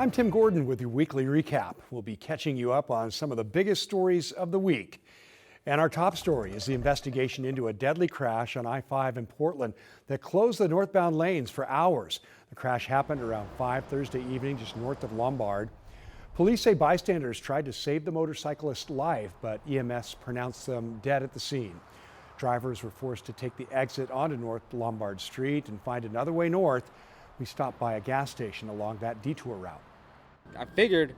I'm Tim Gordon with your weekly recap. We'll be catching you up on some of the biggest stories of the week. And our top story is the investigation into a deadly crash on I-5 in Portland that closed the northbound lanes for hours. The crash happened around 5 Thursday evening just north of Lombard. Police say bystanders tried to save the motorcyclist's life, but EMS pronounced them dead at the scene. Drivers were forced to take the exit onto North Lombard Street and find another way north. We stopped by a gas station along that detour route. I figured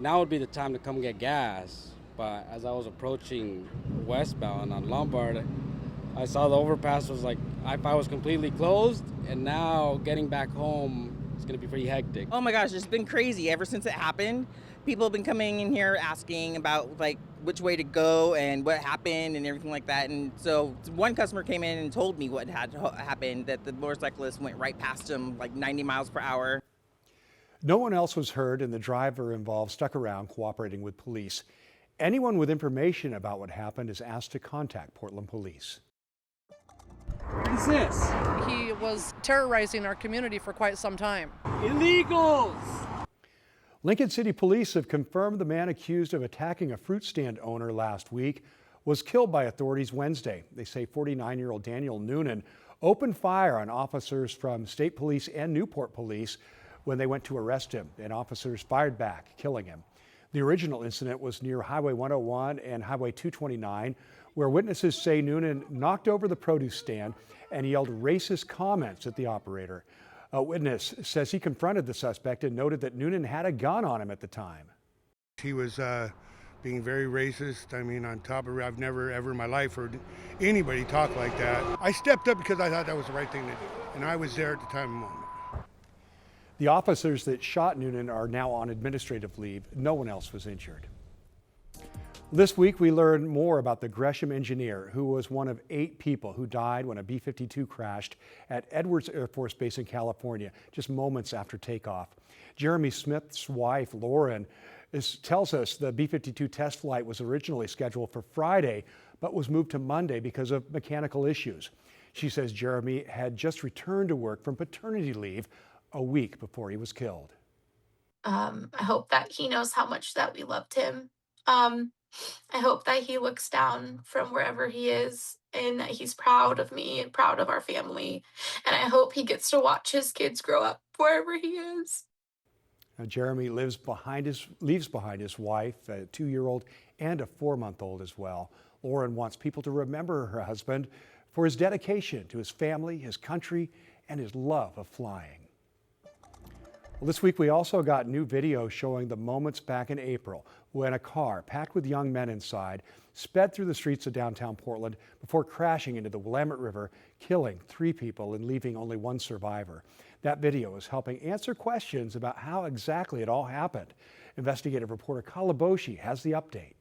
now would be the time to come get gas, but as I was approaching westbound on Lombard, I saw the overpass was like I-5 was completely closed, and now getting back home is going to be pretty hectic. Oh my gosh, it's been crazy ever since it happened. People have been coming in here asking about like which way to go and what happened and everything like that. And so one customer came in and told me what had happened, that the motorcyclist went right past him like 90 miles per hour. No one else was hurt, and the driver involved stuck around cooperating with police. Anyone with information about what happened is asked to contact Portland Police. What is this? He was terrorizing our community for quite some time. Illegals! Lincoln City Police have confirmed the man accused of attacking a fruit stand owner last week was killed by authorities Wednesday. They say 49-year-old Daniel Noonan opened fire on officers from State Police and Newport Police when they went to arrest him, and officers fired back, killing him. The original incident was near Highway 101 and Highway 229, where witnesses say Noonan knocked over the produce stand and yelled racist comments at the operator. A witness says he confronted the suspect and noted that Noonan had a gun on him at the time. He was being very racist. I mean, on top of it, I've never ever in my life heard anybody talk like that. I stepped up because I thought that was the right thing to do, and I was there at the time and moment. The officers that shot Noonan are now on administrative leave. No one else was injured. This week, we learned more about the Gresham engineer, who was one of 8 people who died when a B-52 crashed at Edwards Air Force Base in California, just moments after takeoff. Jeremy Smith's wife, Lauren, tells us the B-52 test flight was originally scheduled for Friday, but was moved to Monday because of mechanical issues. She says Jeremy had just returned to work from paternity leave a week before he was killed. I hope that he knows how much that we loved him. I hope that he looks down from wherever he is and that he's proud of me and proud of our family. And I hope he gets to watch his kids grow up wherever he is. Now, Jeremy leaves behind his wife, a 2-year-old, and a 4-month-old as well. Lauren wants people to remember her husband for his dedication to his family, his country, and his love of flying. Well, this week we also got new video showing the moments back in April when a car packed with young men inside sped through the streets of downtown Portland before crashing into the Willamette River, killing 3 people and leaving only 1 survivor. That video is helping answer questions about how exactly it all happened. Investigative reporter Kalaboshi has the update.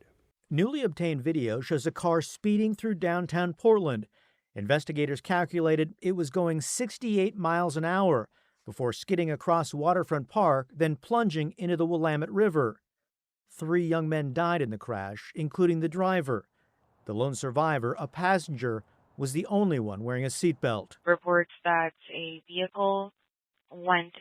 Newly obtained video shows a car speeding through downtown Portland. Investigators calculated it was going 68 miles an hour before skidding across Waterfront Park, then plunging into the Willamette River. 3 young men died in the crash, including the driver. The lone survivor, a passenger, was the only one wearing a seatbelt. Reports that a vehicle went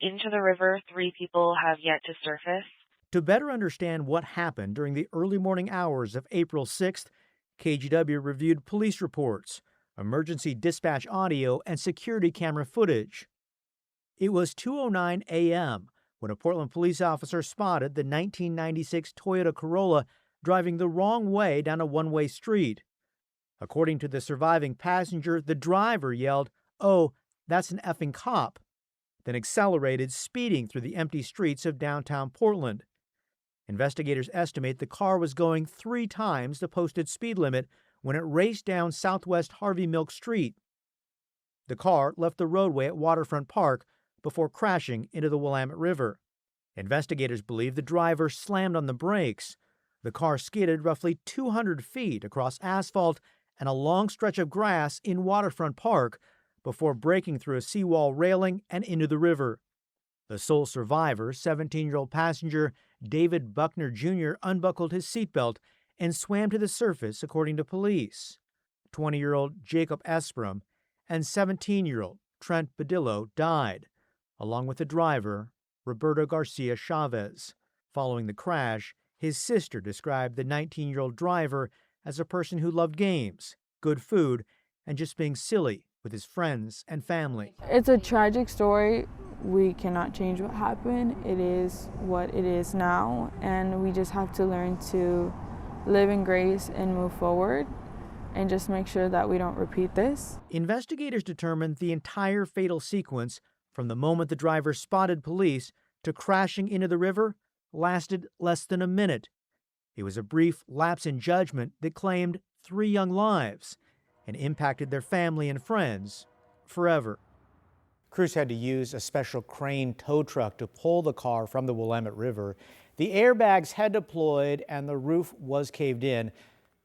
into the river. 3 people have yet to surface. To better understand what happened during the early morning hours of April 6th, KGW reviewed police reports, emergency dispatch audio, and security camera footage. It was 2:09 a.m. when a Portland police officer spotted the 1996 Toyota Corolla driving the wrong way down a one-way street. According to the surviving passenger, the driver yelled, "Oh, that's an effing cop," then accelerated, speeding through the empty streets of downtown Portland. Investigators estimate the car was going 3 times the posted speed limit when it raced down Southwest Harvey Milk Street. The car left the roadway at Waterfront Park before crashing into the Willamette River. Investigators believe the driver slammed on the brakes. The car skidded roughly 200 feet across asphalt and a long stretch of grass in Waterfront Park before breaking through a seawall railing and into the river. The sole survivor, 17-year-old passenger David Buckner Jr., unbuckled his seatbelt and swam to the surface, according to police. 20-year-old Jacob Espram and 17-year-old Trent Badillo died, along with the driver, Roberto Garcia Chavez. Following the crash, his sister described the 19-year-old driver as a person who loved games, good food, and just being silly with his friends and family. It's a tragic story. We cannot change what happened. It is what it is now, and we just have to learn to live in grace and move forward and just make sure that we don't repeat this. Investigators determined the entire fatal sequence, from the moment the driver spotted police to crashing into the river, lasted less than a minute. It was a brief lapse in judgment that claimed 3 young lives and impacted their family and friends forever. Crews had to use a special crane tow truck to pull the car from the Willamette River. The airbags had deployed and the roof was caved in.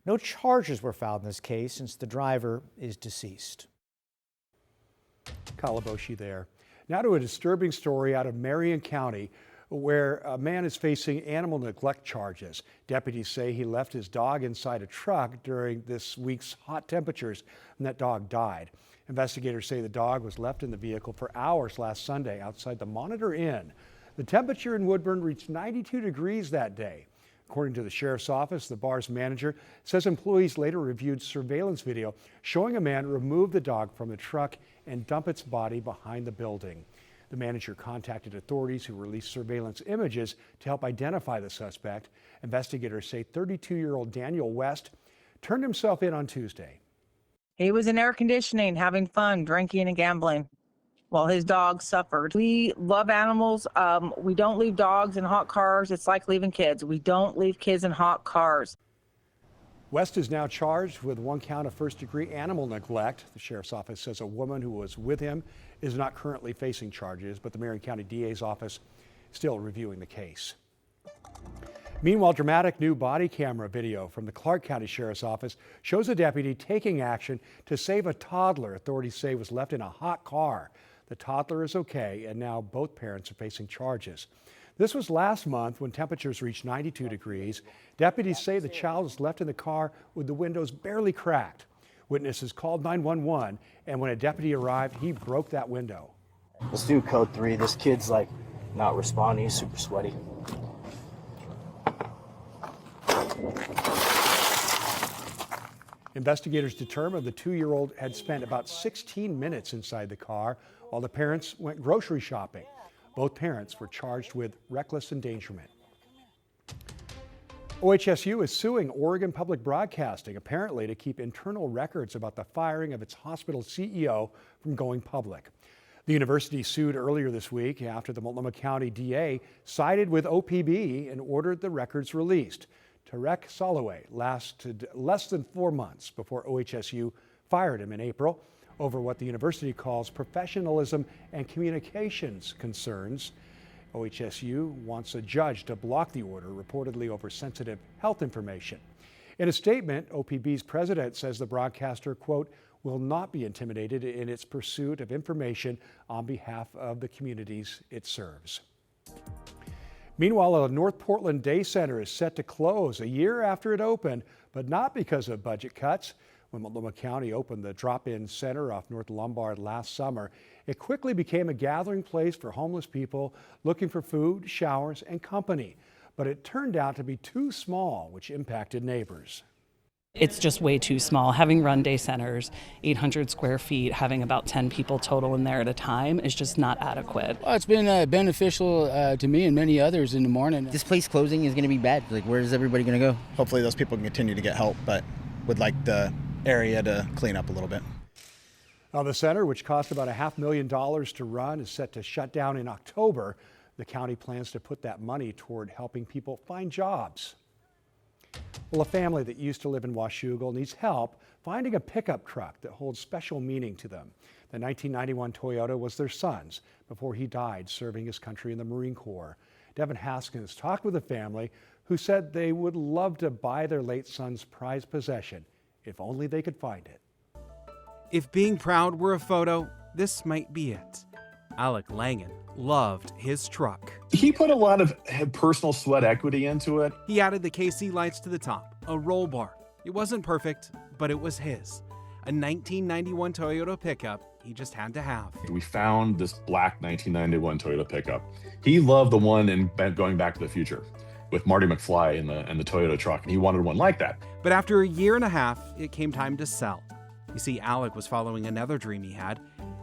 No charges were filed in this case since the driver is deceased. Calaboshi there. Now to a disturbing story out of Marion County, where a man is facing animal neglect charges. Deputies say he left his dog inside a truck during this week's hot temperatures, and that dog died. Investigators say the dog was left in the vehicle for hours last Sunday outside the Monitor Inn. The temperature in Woodburn reached 92 degrees that day. According to the sheriff's office, the bar's manager says employees later reviewed surveillance video showing a man remove the dog from the truck and dump its body behind the building. The manager contacted authorities who released surveillance images to help identify the suspect. Investigators say 32-year-old Daniel West turned himself in on Tuesday. He was in air conditioning, having fun, drinking and gambling while his dog suffered. We love animals. We don't leave dogs in hot cars. It's like leaving kids. We don't leave kids in hot cars. West is now charged with 1 count of first-degree animal neglect. The sheriff's office says a woman who was with him is not currently facing charges, but the Marion County DA's office is still reviewing the case. Meanwhile, dramatic new body camera video from the Clark County Sheriff's Office shows a deputy taking action to save a toddler authorities say was left in a hot car. The toddler is okay, and now both parents are facing charges. This was last month when temperatures reached 92 degrees. Deputies say the child was left in the car with the windows barely cracked. Witnesses called 911, and when a deputy arrived, he broke that window. Let's do code 3. This kid's like not responding. He's super sweaty. Investigators determined the 2-year-old had spent about 16 minutes inside the car while the parents went grocery shopping. Both parents were charged with reckless endangerment. OHSU is suing Oregon Public Broadcasting, apparently to keep internal records about the firing of its hospital CEO from going public. The university sued earlier this week after the Multnomah County DA sided with OPB and ordered the records released. Tarek Soloway lasted less than 4 months before OHSU fired him in April over what the university calls professionalism and communications concerns. OHSU wants a judge to block the order, reportedly over sensitive health information. In a statement, OPB's president says the broadcaster, quote, will not be intimidated in its pursuit of information on behalf of the communities it serves. Meanwhile, a North Portland Day Center is set to close a year after it opened, but not because of budget cuts. When Multnomah County opened the drop-in center off North Lombard last summer, it quickly became a gathering place for homeless people looking for food, showers, and company. But it turned out to be too small, which impacted neighbors. It's just way too small. Having run day centers, 800 square feet, having about 10 people total in there at a time is just not adequate. Well, it's been beneficial to me and many others in the morning. This place closing is going to be bad. Like, where is everybody going to go? Hopefully those people can continue to get help, but would like the area to clean up a little bit. Now, the center, which cost about $500,000 to run, is set to shut down in October. The county plans to put that money toward helping people find jobs. Well, a family that used to live in Washougal needs help finding a pickup truck that holds special meaning to them. The 1991 Toyota was their son's before he died serving his country in the Marine Corps. Devin Haskins talked with the family, who said they would love to buy their late son's prized possession if only they could find it. If being proud were a photo, this might be it. Alec Langan loved his truck. He put a lot of personal sweat equity into it. He added the KC lights to the top, a roll bar. It wasn't perfect, but it was his. A 1991 Toyota pickup he just had to have. We found this black 1991 Toyota pickup. He loved the one in Going Back to the Future with Marty McFly in the Toyota truck, and he wanted one like that. But after a year and a half, it came time to sell. You see, Alec was following another dream he had.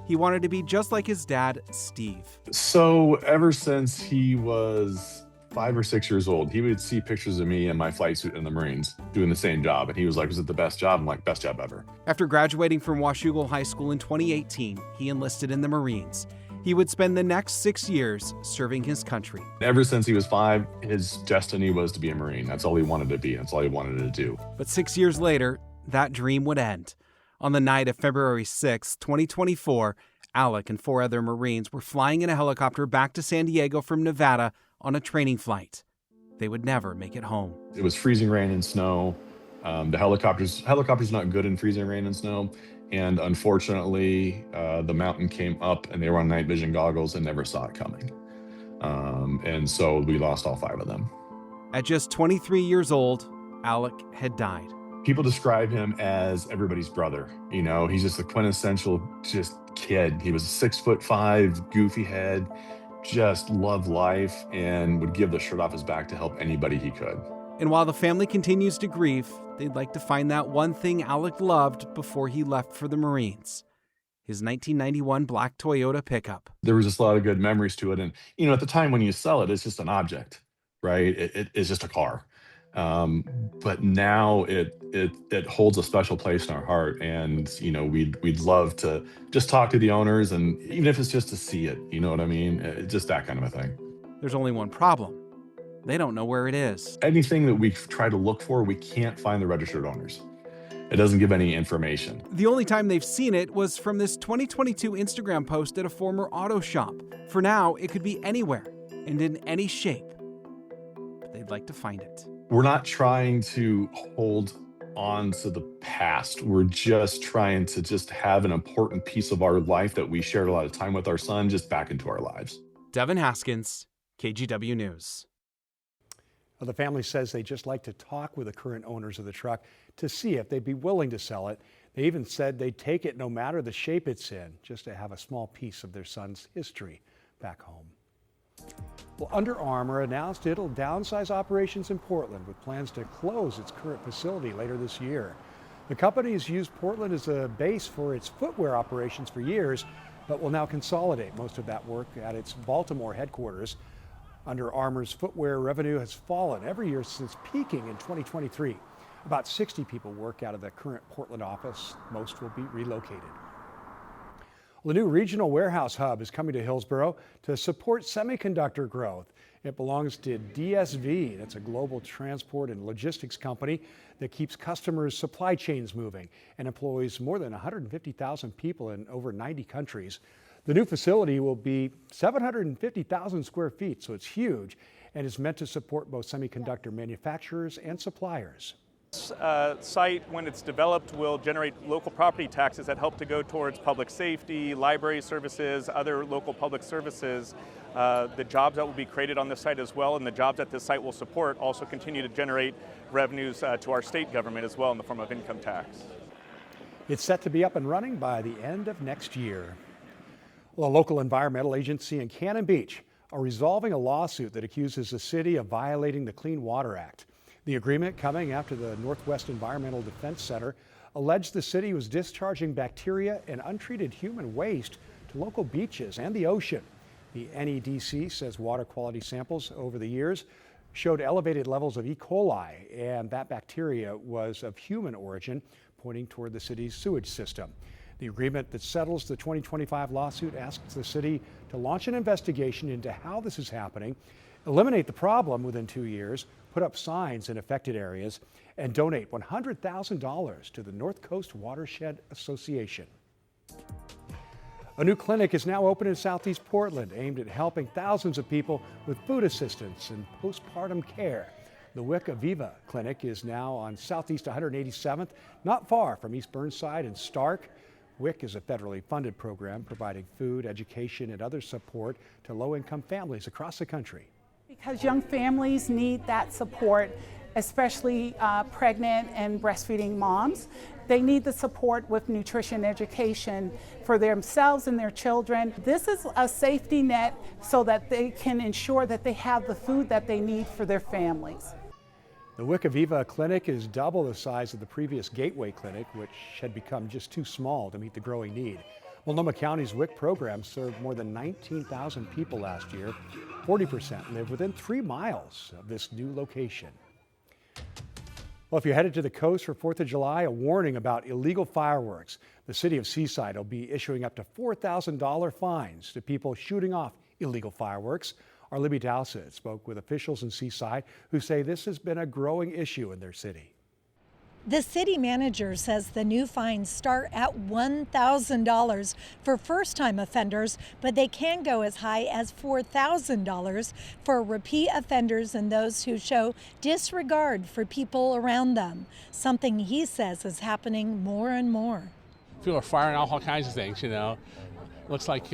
He wanted to be just like his dad, Steve. So ever since he was 5 or 6 years old, he would see pictures of me in my flight suit in the Marines doing the same job. And he was like, was it the best job? I'm like, best job ever. After graduating from Washougal High School in 2018, he enlisted in the Marines. He would spend the next 6 years serving his country. Ever since he was 5, his destiny was to be a Marine. That's all he wanted to be. That's all he wanted to do. But 6 years later, that dream would end. On the night of February 6, 2024, Alec and 4 other Marines were flying in a helicopter back to San Diego from Nevada on a training flight. They would never make it home. It was freezing rain and snow. The helicopter's not good in freezing rain and snow. And unfortunately, the mountain came up and they were on night vision goggles and never saw it coming. And so we lost all 5 of them. At just 23 years old, Alec had died. People describe him as everybody's brother. You know, he's just a quintessential kid. He was 6'5", goofy head, just loved life and would give the shirt off his back to help anybody he could. And while the family continues to grieve, they'd like to find that one thing Alec loved before he left for the Marines. His 1991 black Toyota pickup. There was just a lot of good memories to it. And, you know, at the time when you sell it, it's just an object, right? It's just a car. But now it holds a special place in our heart. And, you know, we'd love to just talk to the owners, and even if it's just to see it, you know what I mean? Just that kind of a thing. There's only one problem. They don't know where it is. Anything that we try to look for, we can't find the registered owners. It doesn't give any information. The only time they've seen it was from this 2022 Instagram post at a former auto shop. For now, it could be anywhere and in any shape. But they'd like to find it. We're not trying to hold on to the past. We're just trying to just have an important piece of our life that we shared a lot of time with our son just back into our lives. Devin Haskins, KGW News. Well, the family says they just like to talk with the current owners of the truck to see if they'd be willing to sell it. They even said they'd take it no matter the shape it's in, just to have a small piece of their son's history back home. Well, Under Armour announced it'll downsize operations in Portland with plans to close its current facility later this year. The company has used Portland as a base for its footwear operations for years, but will now consolidate most of that work at its Baltimore headquarters. Under Armour's footwear revenue has fallen every year since peaking in 2023. About 60 people work out of the current Portland office. Most will be relocated. Well, the new regional warehouse hub is coming to Hillsboro to support semiconductor growth. It belongs to DSV. That's a global transport and logistics company that keeps customers' supply chains moving and employs more than 150,000 people in over 90 countries. The new facility will be 750,000 square feet, so it's huge, and is meant to support both semiconductor manufacturers and suppliers. This site, when it's developed, will generate local property taxes that help to go towards public safety, library services, other local public services. The jobs that will be created on this site as well, and the jobs that this site will support, also continue to generate revenues to our state government as well in the form of income tax. It's set to be up and running by the end of next year. Well, a local environmental agency in Cannon Beach are resolving a lawsuit that accuses the city of violating the Clean Water Act. The agreement, coming after the Northwest Environmental Defense Center alleged the city was discharging bacteria and untreated human waste to local beaches and the ocean. The NEDC says water quality samples over the years showed elevated levels of E. coli, and that bacteria was of human origin, pointing toward the city's sewage system. The agreement that settles the 2025 lawsuit asks the city to launch an investigation into how this is happening, eliminate the problem within 2 years, put up signs in affected areas, and donate $100,000 to the North Coast Watershed Association. A new clinic is now open in Southeast Portland, aimed at helping thousands of people with food assistance and postpartum care. The WIC Aviva Clinic is now on Southeast 187th, not far from East Burnside and Stark. WIC is a federally funded program providing food, education, and other support to low-income families across the country. Because young families need that support, especially pregnant and breastfeeding moms. They need the support with nutrition education for themselves and their children. This is a safety net so that they can ensure that they have the food that they need for their families. The WIC Aviva Clinic is double the size of the previous Gateway Clinic, which had become just too small to meet the growing need. Multnomah County's WIC program served more than 19,000 people last year. 40% live within 3 miles of this new location. Well, if you're headed to the coast for 4th of July, a warning about illegal fireworks. The city of Seaside will be issuing up to $4,000 fines to people shooting off illegal fireworks. Our Libby Darcel spoke with officials in Seaside who say this has been a growing issue in their city. The city manager says the new fines start at $1,000 for first-time offenders, but they can go as high as $4,000 for repeat offenders and those who show disregard for people around them, something he says is happening more and more. People are firing off all kinds of things, Looks like,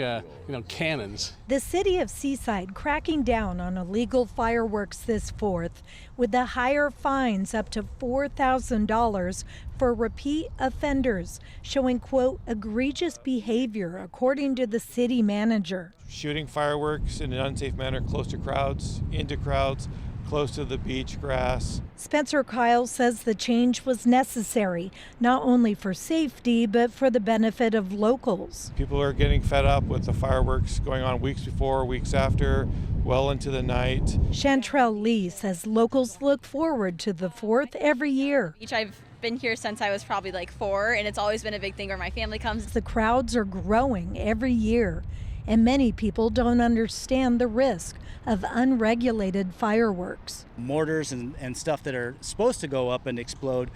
cannons. The city of Seaside cracking down on illegal fireworks this 4th with the higher fines up to $4,000 for repeat offenders, showing, quote, egregious behavior, according to the city manager. Shooting fireworks in an unsafe manner close to crowds, into crowds, close to the beach grass. Spencer Kyle says the change was necessary, not only for safety, but for the benefit of locals. People are getting fed up with the fireworks going on weeks before, weeks after, well into the night. Chantrell Lee says locals look forward to the 4th every year. I've been here since I was probably like 4, and it's always been a big thing where my family comes. The crowds are growing every year, and many people don't understand the risk of unregulated fireworks. Mortars and stuff that are supposed to go up and explode,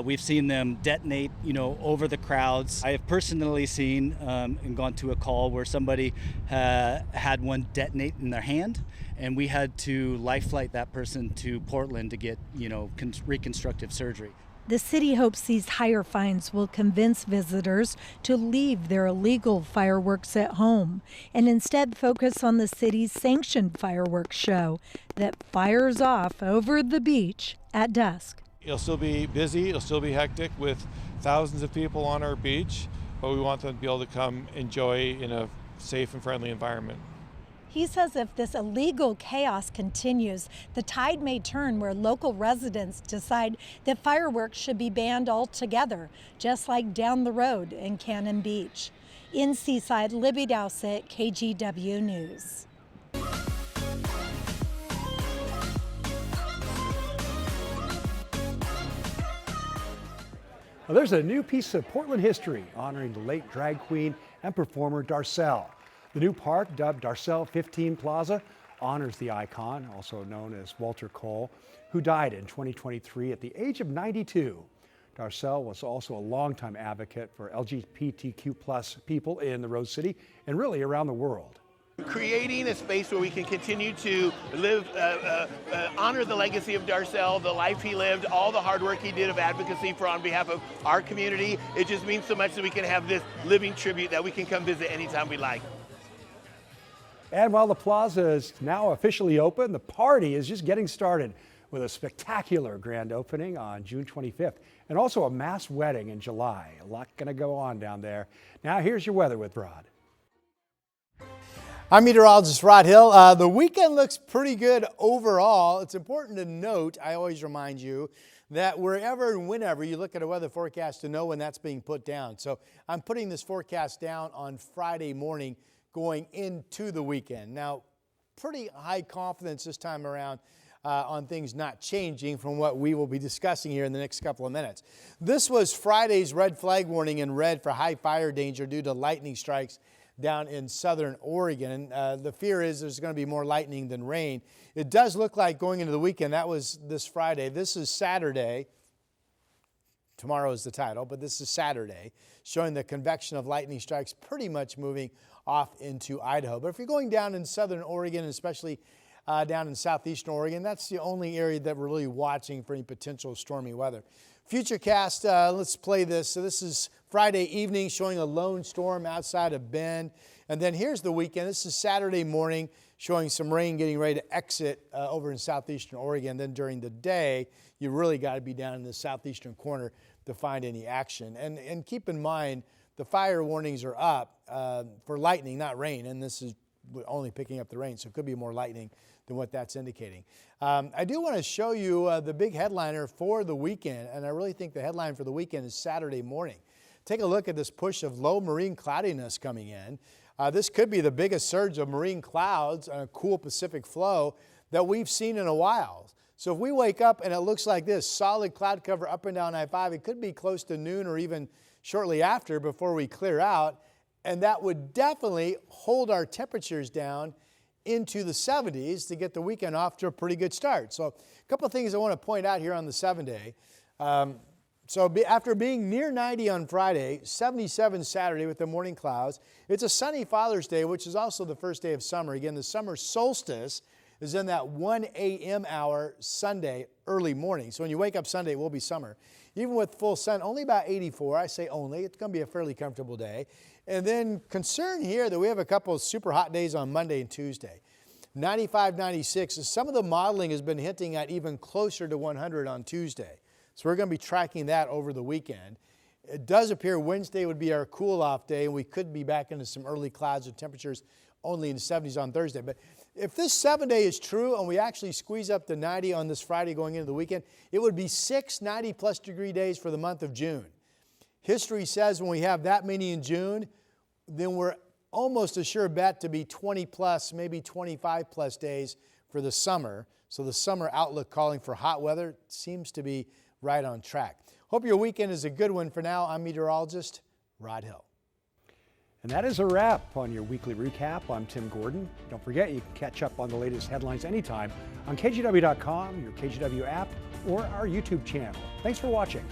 we've seen them detonate, over the crowds. I have personally seen and gone to a call where somebody had one detonate in their hand, and we had to life flight that person to Portland to get, reconstructive surgery. The city hopes these higher fines will convince visitors to leave their illegal fireworks at home and instead focus on the city's sanctioned fireworks show that fires off over the beach at dusk. It'll still be busy, it'll still be hectic with thousands of people on our beach, but we want them to be able to come enjoy in a safe and friendly environment. He says if this illegal chaos continues, the tide may turn where local residents decide that fireworks should be banned altogether, just like down the road in Cannon Beach. In Seaside, Libby Dowsett, KGW News. Well, there's a new piece of Portland history honoring the late drag queen and performer Darcel. The new park, dubbed Darcel 15 Plaza, honors the icon, also known as Walter Cole, who died in 2023 at the age of 92. Darcel was also a longtime advocate for LGBTQ+ people in the Rose City and really around the world. Creating a space where we can continue to live, honor the legacy of Darcel, the life he lived, all the hard work he did of advocacy for on behalf of our community. It just means so much that we can have this living tribute that we can come visit anytime we like. And while the plaza is now officially open, the party is just getting started with a spectacular grand opening on June 25th and also a mass wedding in July. A lot going to go on down there. Now here's your weather with Rod. I'm meteorologist Rod Hill. The weekend looks pretty good overall. It's important to note, I always remind you, that wherever and whenever you look at a weather forecast to know when that's being put down. So I'm putting this forecast down on Friday morning going into the weekend. Now, pretty high confidence this time around on things not changing from what we will be discussing here in the next couple of minutes. This was Friday's red flag warning in red for high fire danger due to lightning strikes down in southern Oregon. The fear is there's going to be more lightning than rain. It does look like going into the weekend, that was this Friday. This is Saturday. Tomorrow is the title, but this is Saturday, showing the convection of lightning strikes pretty much moving off into Idaho. But if you're going down in southern Oregon, especially down in southeastern Oregon, that's the only area that we're really watching for any potential stormy weather. Futurecast, let's play this. So this is Friday evening, showing a lone storm outside of Bend. And then here's the weekend. This is Saturday morning, showing some rain getting ready to exit over in southeastern Oregon. Then during the day, you really got to be down in the southeastern corner to find any action. And keep in mind, the fire warnings are up for lightning, not rain, and this is only picking up the rain, so it could be more lightning than what that's indicating. I do want to show you the big headliner for the weekend, and I really think the headline for the weekend is Saturday morning. Take a look at this push of low marine cloudiness coming in. This could be the biggest surge of marine clouds on a cool Pacific flow that we've seen in a while. So if we wake up and it looks like this, solid cloud cover up and down I-5, it could be close to noon or even shortly after before we clear out, and that would definitely hold our temperatures down into the 70s to get the weekend off to a pretty good start. So a couple of things I want to point out here on the 7-day. After being near 90 on Friday, 77 Saturday with the morning clouds, it's a sunny Father's Day, which is also the first day of summer. Again, the summer solstice is in that 1 a.m. hour Sunday early morning. So when you wake up Sunday, it will be summer. Even with full sun, only about 84. I say only. It's going to be a fairly comfortable day. And then concern here that we have a couple of super hot days on Monday and Tuesday. 95, 96. Some of the modeling has been hinting at even closer to 100 on Tuesday. So we're going to be tracking that over the weekend. It does appear Wednesday would be our cool-off day, and we could be back into some early clouds with temperatures only in the 70s on Thursday. But if this 7-day is true and we actually squeeze up to 90 on this Friday going into the weekend, it would be 6 90-plus degree days for the month of June. History says when we have that many in June, then we're almost a sure bet to be 20-plus, maybe 25-plus days for the summer. So the summer outlook calling for hot weather seems to be right on track. Hope your weekend is a good one. For now, I'm meteorologist Rod Hill. And that is a wrap on your weekly recap. I'm Tim Gordon. Don't forget, you can catch up on the latest headlines anytime on KGW.com, your KGW app, or our YouTube channel. Thanks for watching.